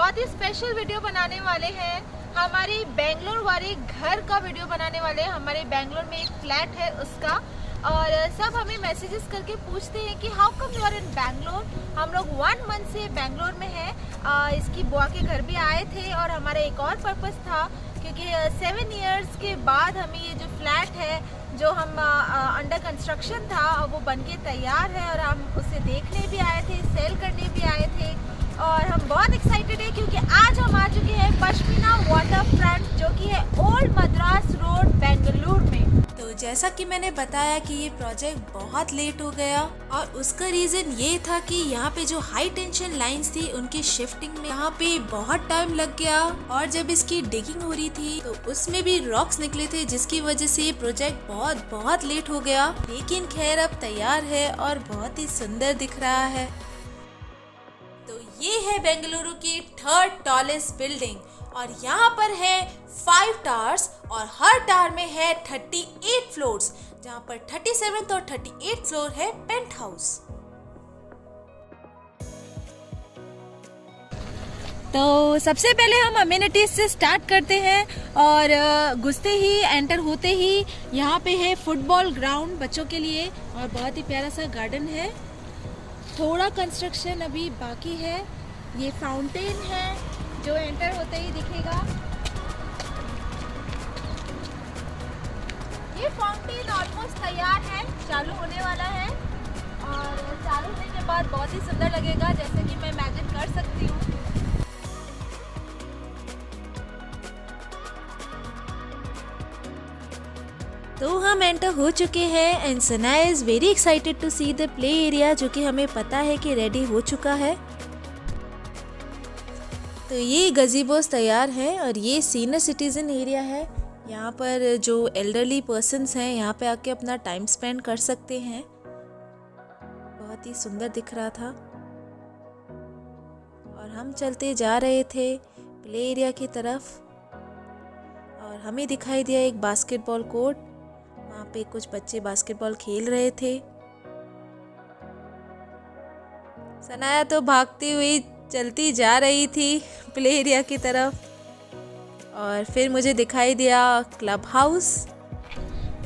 बहुत ही special video बनाने वाले हैं। हमारी बेंगलोर वाले घर का वीडियो बनाने वाले हैं। हमारे बेंगलोर में एक फ्लैट है उसका, और सब हमें मैसेजेस करके पूछते हैं कि how come you are in Bangalore. हम लोग 1 मंथ से बेंगलोर में हैं। इसकी बुआ के घर भी आए थे, और हमारा एक और पर्पस था क्योंकि 7 इयर्स के बाद हमें ये जो फ्लैट है जो हम अंडर कंस्ट्रक्शन था वो बनके तैयार है, और हम उसे देखने भी आए थे, सेल करने भी आए थे, और हम बहुत एक्साइटेड है क्योंकि आज हम आ चुके हैं पश्मीना वाटर फ्रंट, जो कि है ओल्ड मद्रास रोड बेंगलुरु में। तो जैसा कि मैंने बताया कि ये प्रोजेक्ट बहुत लेट हो गया, और उसका रीज़न ये था कि यहाँ पे जो हाई टेंशन लाइंस थी उनकी शिफ्टिंग में यहाँ पे बहुत टाइम लग गया, और जब इसकी डिगिंग हो रही थी तो उसमें भी रॉक्स निकले थे, जिसकी वजह से ये प्रोजेक्ट बहुत लेट हो गया। लेकिन खैर अब तैयार है और बहुत ही सुंदर दिख रहा है। तो ये है बेंगलुरु की 3rd टॉलेस्ट बिल्डिंग, और यहाँ पर है 5 टावर्स, और हर टावर में है 38 फ्लोर्स, जहाँ पर 37th और 38th फ्लोर है पेंट हाउस। तो सबसे पहले हम अमेनिटीज से स्टार्ट करते हैं, और घुसते ही एंटर होते ही यहाँ पे है फुटबॉल ग्राउंड बच्चों के लिए, और बहुत ही प्यारा सा गार्डन है। थोड़ा कंस्ट्रक्शन अभी बाकी है। ये फाउंटेन है जो एंटर होते ही दिखेगा। ये फाउंटेन ऑलमोस्ट तैयार है, चालू होने वाला है, और चालू होने के बाद बहुत ही सुंदर लगेगा, जैसे कि मैं इमेजिन कर सकती हूँ। तो हम एंटर हो चुके हैं, and Sanaya is very excited to see the play area, जो कि हमें पता है कि रेडी हो चुका है। तो ये गजीबोस तैयार है, और ये सीनियर सिटीजन एरिया है। यहाँ पर जो एल्डरली पर्सन्स हैं यहाँ पे आके अपना टाइम स्पेंड कर सकते हैं। बहुत ही सुंदर दिख रहा था, और हम चलते जा रहे थे प्ले एरिया की तरफ, और हमें दिखाई दिया एक बास्केटबॉल कोर्ट। वहाँ पे कुछ बच्चे बास्केटबॉल खेल रहे थे। सनाया तो भागती हुई चलती जा रही थी प्ले एरिया की तरफ, और फिर मुझे दिखाई दिया क्लब हाउस।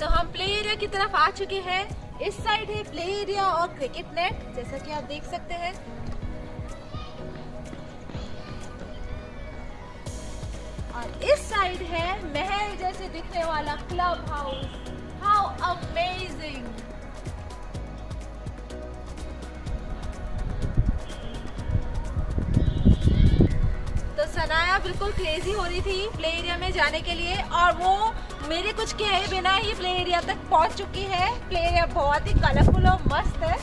तो हम प्ले एरिया की तरफ आ चुके हैं। इस साइड है प्ले एरिया और क्रिकेट नेट, जैसा कि आप देख सकते हैं। और इस साइड है महल जैसे दिखने वाला क्लब हाउस। How amazing! तो सनाया बिल्कुल क्रेजी हो रही थी प्ले एरिया में जाने के लिए, और वो मेरे कुछ कहे बिना ही प्ले एरिया तक पहुंच चुकी है। प्ले एरिया बहुत ही कलरफुल और मस्त है।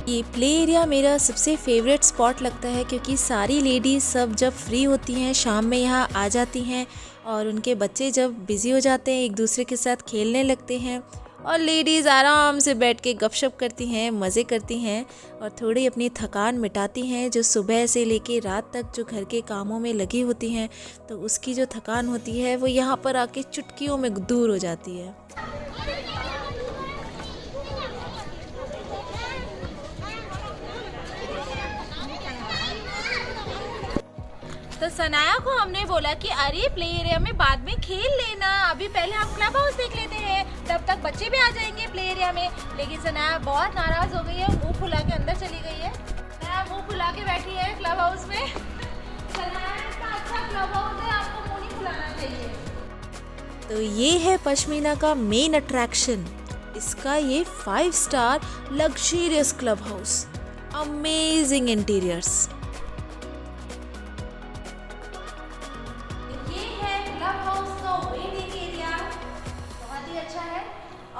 ये प्ले एरिया मेरा सबसे फेवरेट स्पॉट लगता है, क्योंकि सारी लेडीज़ सब जब फ्री होती हैं शाम में यहाँ आ जाती हैं, और उनके बच्चे जब बिज़ी हो जाते हैं एक दूसरे के साथ खेलने लगते हैं, और लेडीज़ आराम से बैठ के गपशप करती हैं, मज़े करती हैं, और थोड़ी अपनी थकान मिटाती हैं जो सुबह से लेके रात तक जो घर के कामों में लगी होती हैं। तो उसकी जो थकान होती है वो यहाँ पर आके चुटकियों में दूर हो जाती है। तो सनाया को हमने बोला कि अरे प्ले एरिया में बाद में खेल लेना, अभी पहले हम क्लब हाउस देख लेते हैं, तब तक बच्चे भी आ जाएंगे प्ले एरिया में। लेकिन सनाया बहुत नाराज हो गई है, मुंह फुला के अंदर चली गई है। सनाया मुंह फुला के बैठी है क्लब हाउस में। सनाया इतना अच्छा क्लब हाउस है, आपको मुंह नहीं फुलाना चाहिए। तो ये है पश्मीना का मेन अट्रैक्शन, इसका ये 5 star luxurious club house, amazing interiors.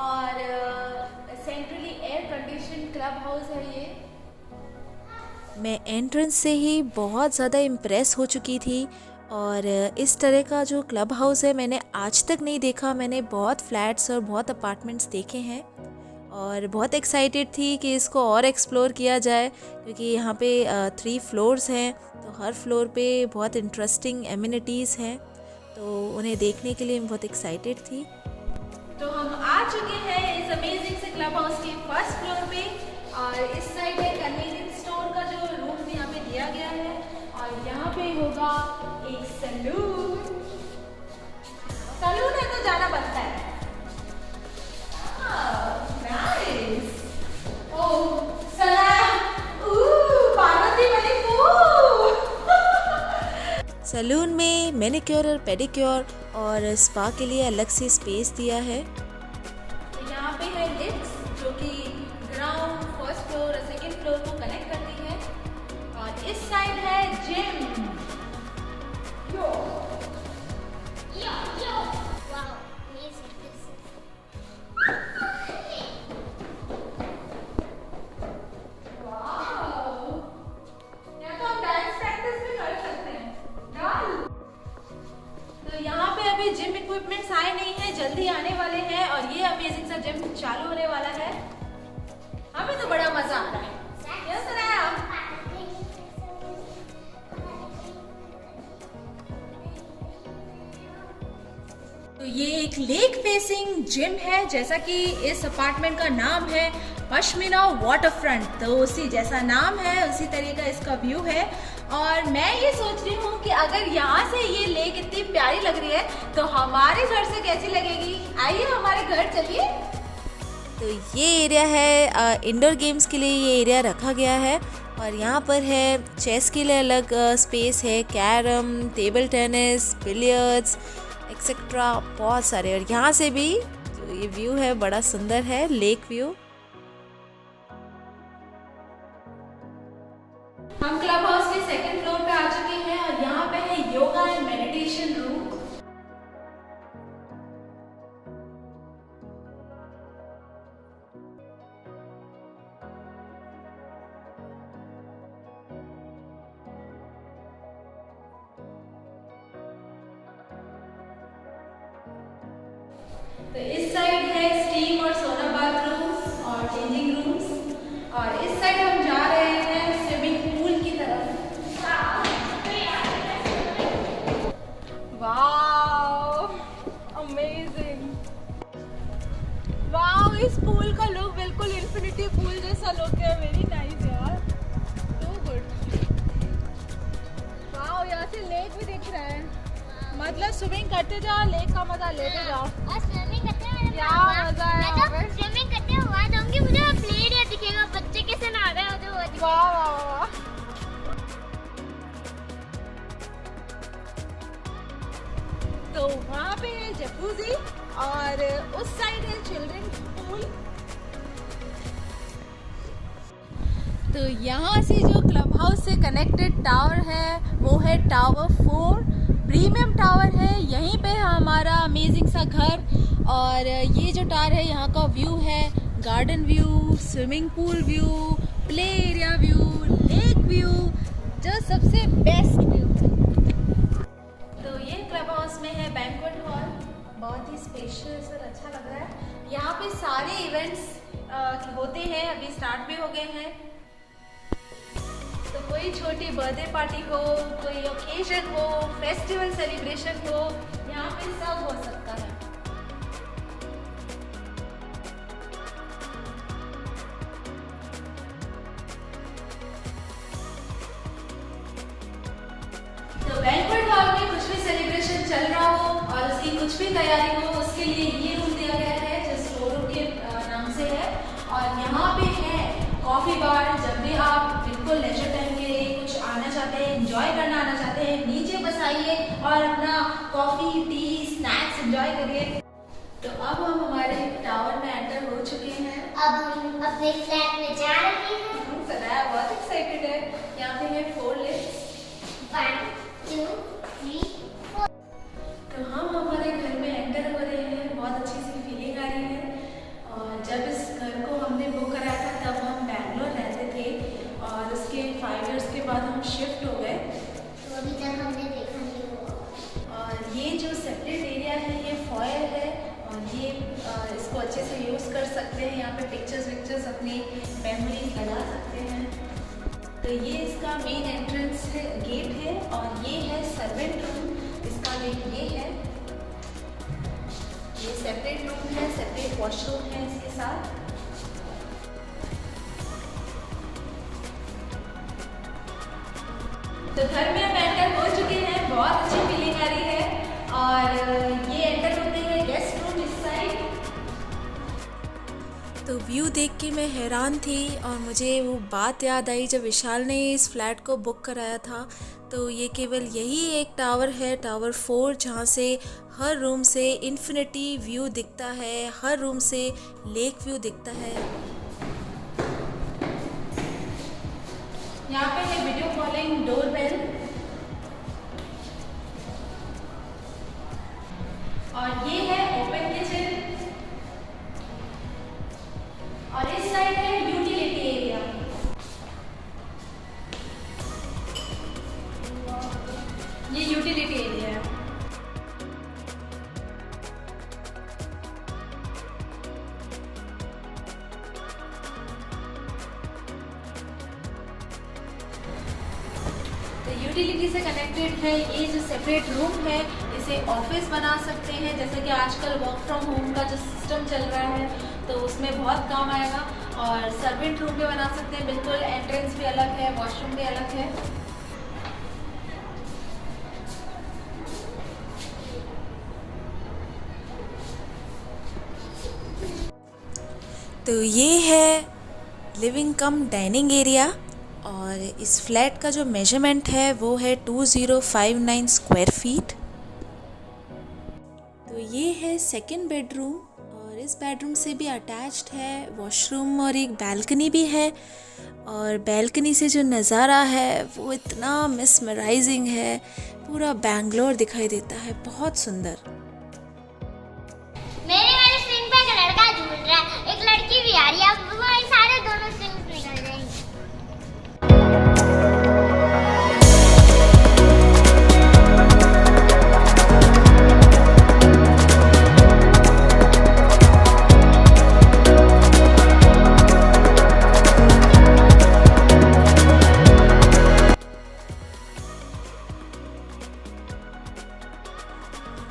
और centrally air condition club house है ये। मैं एंट्रेंस से ही बहुत ज़्यादा इम्प्रेस हो चुकी थी, और इस तरह का जो क्लब हाउस है मैंने आज तक नहीं देखा। मैंने बहुत फ्लैट्स और बहुत अपार्टमेंट्स देखे हैं, और बहुत एक्साइटेड थी कि इसको और एक्सप्लोर किया जाए, क्योंकि यहाँ पे 3 फ्लोर्स हैं, तो हर फ्लोर पे बहुत इंटरेस्टिंग एमिनिटीज़ हैं, तो उन्हें देखने के लिए मैं बहुत एक्साइटेड थी। तो हम आ चुके हैं इस अमेजिंग से क्लब हाउस के 1st फ्लोर पे, और इस साइड है कन्वीनियंस स्टोर का जो रूम यहाँ पे दिया गया है, और यहाँ पे पे होगा एक सैलून। सैलून है तो जाना बनता है। नाइस। ओह सलाम। पार्वती बनी फूल। सैलून में मैनिक्योर और पेडिक्योर और स्पा के लिए अलग से स्पेस दिया है। तो यहाँ पे है लिफ्ट्स जो कि ग्राउंड, फर्स्ट फ्लोर और सेकंड फ्लोर को कनेक्ट करती है। और इस साइड है gym. Yo Wow, amazing this is. यहाँ तो हम डांस प्रैक्टिस भी कर सकते हैं। तो यहाँ पे अभी जिम इक्विपमेंट्स आए नहीं है, जल्दी आने वाले हैं और ये अमेजिंग सा जिम चालू होने वाला है। हमें तो बड़ा मजा आ रहा है। यस सराया। तो ये एक लेक फेसिंग जिम है, जैसा कि इस अपार्टमेंट का नाम है पश्मीना वाटर फ्रंट, तो उसी जैसा नाम है, उसी तरह का इसका व्यू है। और मैं ये सोच रही हूँ कि अगर यहाँ से ये लेक इतनी प्यारी लग रही है तो हमारे घर से कैसी लगेगी। आइए हमारे घर चलिए। तो ये एरिया है इंडोर गेम्स के लिए, ये एरिया रखा गया है। और यहाँ पर है चेस के लिए अलग स्पेस है, carrom, table tennis, billiards etcetera, बहुत सारे। और यहाँ से भी जो ये व्यू है बड़ा सुंदर है, लेक व्यू। हम क्लब हाउस के सेकंड फ्लोर पे आ चुके हैं और यहाँ पे है योगा एंड मेडिटेशन रूम। तो इस साइड है स्टीम और सोना बाथरूम्स और चेंजिंग रूम्स। और इस साइड हम जा रहे हैं स्विमिंग पूल की तरफ। Wow amazing. वाओ इस पूल का लुक बिल्कुल इन्फिनिटी पूल जैसा लुक है। वेरी नाइस यार, टू गुड। वाओ यहाँ से लेक भी दिख रहा है, मतलब स्विमिंग करते जाओ, लेक का मजा लेते जाओ। और स्विमिंग करते हुए क्या मजा है यहाँ पे। स्विमिंग करते हुए वहाँ जाऊंगी, मुझे प्ले एरिया दिखेगा, बच्चे कैसे नहा रहे होते वो दिखेगा। वाह वाह वाह। तो वहाँ पे है जकूजी और उस साइड है चिल्ड्रन पूल। तो यहाँ से जो क्लब हाउस से कनेक्टेड टावर है वो है टावर 4, प्रीमियम टावर है। यहीं पे है हमारा अमेजिंग सा घर। और ये जो टावर है यहाँ का व्यू है garden view, swimming pool view, play area view, lake view, जो सबसे बेस्ट व्यू है। तो ये क्लब हाउस में है बैंक्वेट हॉल, बहुत ही स्पेशियस और अच्छा लग रहा है। यहाँ पे सारे इवेंट्स होते हैं, अभी स्टार्ट भी हो गए हैं। तो कोई छोटी बर्थडे पार्टी हो, कोई ओकेजन हो, फेस्टिवल सेलिब्रेशन हो, यहाँ पे सब हो सकता है। तो बैंक्वेट हॉल में कुछ भी सेलिब्रेशन चल रहा हो और उसकी कुछ भी तैयारी हो, उसके लिए ये रूम दिया गया है जो स्टोर रूम के नाम से है। और यहाँ पे है कॉफी बार, जब भी आप बिल्कुल लेजर टाइम के लिए कुछ आना चाहते हैं, एंजॉय करना आना चाहते हैं, नीचे बस आइए और अपना कॉफी, टी, स्नैक्स एंजॉय करिए। तो अब हम हमारे टावर में एंटर हो चुके हैं। अब हम अपने फ्लैट में जा रहे हैं। सनाया बहुत एक्साइटेड है। यहाँ पे है 4 लिफ्ट्स। 1 2 3 4। तो हम हमारे घर में एंटर हो रहे हैं, बहुत अच्छी सी फीलिंग आ रही है। और जब इस घर को हमने बुक कराया था तब हम बैंगलोर रहते थे और उसके 5 इयर्स के बाद हम शिफ्ट हो गए। तो अभी तक हमने देखा नहीं होगा। और ये जो सेपरेट एरिया है ये फॉयर है और ये इसको अच्छे से यूज़ कर सकते हैं। यहाँ पे पिक्चर्स अपनी मेमोरीज लगा सकते हैं। तो ये इसका मेन एंट्रेंस है, गेट है। और ये है सर्वेंट रूम, इसका गेट ये है। ये सेपरेट रूम है, सेपरेट वॉशरूम है इसके साथ। तो घर में हम एंटर हो बहुत अच्छी फीलिंग आ रही है। और ये एंटर होते हैं गेस्ट रूम इस साइड। तो व्यू देख के मैं हैरान थी और मुझे वो बात याद आई जब विशाल ने इस फ्लैट को बुक कराया था। तो ये केवल यही एक टावर है, टावर 4, जहाँ से हर रूम से इन्फिनिटी व्यू दिखता है, हर रूम से लेक व्यू दिखता है। यहाँ पे है वीडियो कॉलिंग डोरबेल। और ये है ओपन किचन। और इस साइड है यूटिलिटी एरिया। ये यूटिलिटी एरिया है। तो यूटिलिटी से कनेक्टेड है ये जो सेपरेट रूम है, इसे ऑफिस बना सकते हैं। जैसे कि आजकल वर्क फ्रॉम होम का जो सिस्टम चल रहा है, तो उसमें बहुत काम आएगा। और सर्वेंट रूम भी बना सकते हैं, बिल्कुल एंट्रेंस भी अलग है, वॉशरूम भी अलग है। तो ये है लिविंग कम डाइनिंग एरिया। और इस फ्लैट का जो मेजरमेंट है वो है 2059 स्क्वायर फीट। तो ये है सेकंड बेडरूम और इस बेडरूम से भी अटैच्ड है वॉशरूम और एक बालकनी भी है। और बालकनी से जो नज़ारा है वो इतना मिसमराइजिंग है, पूरा बेंगलोर दिखाई देता है, बहुत सुंदर। मेरे वाले स्विंग पे एक लड़का झूल रहा है, एक लड़की भी आ रही है। अब वो सारे दोनों स्विंग पे निकल जाएंगे।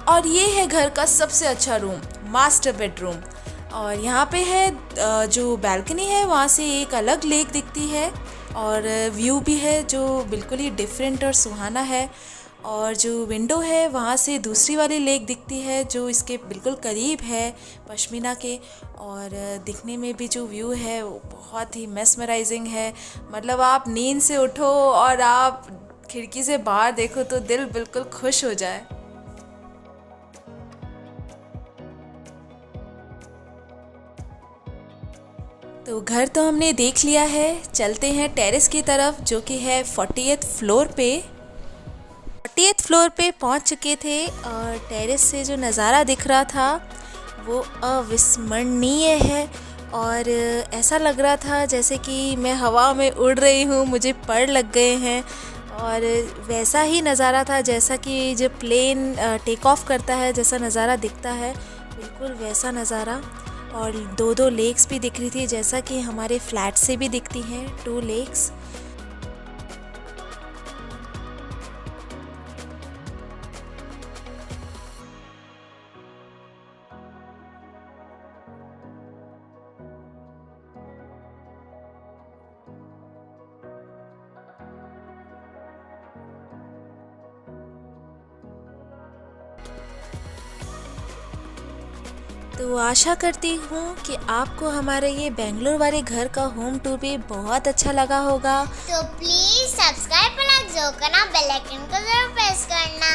और ये है घर का सबसे अच्छा रूम, मास्टर बेडरूम। और यहाँ पे है जो बालकनी है वहाँ से एक अलग लेक दिखती है और व्यू भी है जो बिल्कुल ही डिफरेंट और सुहाना है। और जो विंडो है वहाँ से दूसरी वाली लेक दिखती है जो इसके बिल्कुल करीब है, पश्मीना के। और दिखने में भी जो व्यू है वो बहुत ही मेस्मराइजिंग है। मतलब आप नींद से उठो और आप खिड़की से बाहर देखो तो दिल बिल्कुल खुश हो जाए। तो घर तो हमने देख लिया है, चलते हैं टेरेस की तरफ जो कि है 40th फ्लोर पे। 40th फ्लोर पे पहुंच चुके थे और टेरेस से जो नज़ारा दिख रहा था वो अविस्मरणीय है। और ऐसा लग रहा था जैसे कि मैं हवा में उड़ रही हूँ, मुझे पर लग गए हैं। और वैसा ही नज़ारा था जैसा कि जब प्लेन टेक ऑफ करता है जैसा नज़ारा दिखता है, बिल्कुल वैसा नज़ारा। और 2 लेक्स भी दिख रही थी जैसा कि हमारे फ्लैट से भी दिखती हैं 2 लेक्स। तो आशा करती हूँ कि आपको हमारे ये बेंगलोर वाले घर का होम टूर भी बहुत अच्छा लगा होगा। तो प्लीज सब्सक्राइब करना, जो करना, बेल आइकन को जरूर प्रेस करना।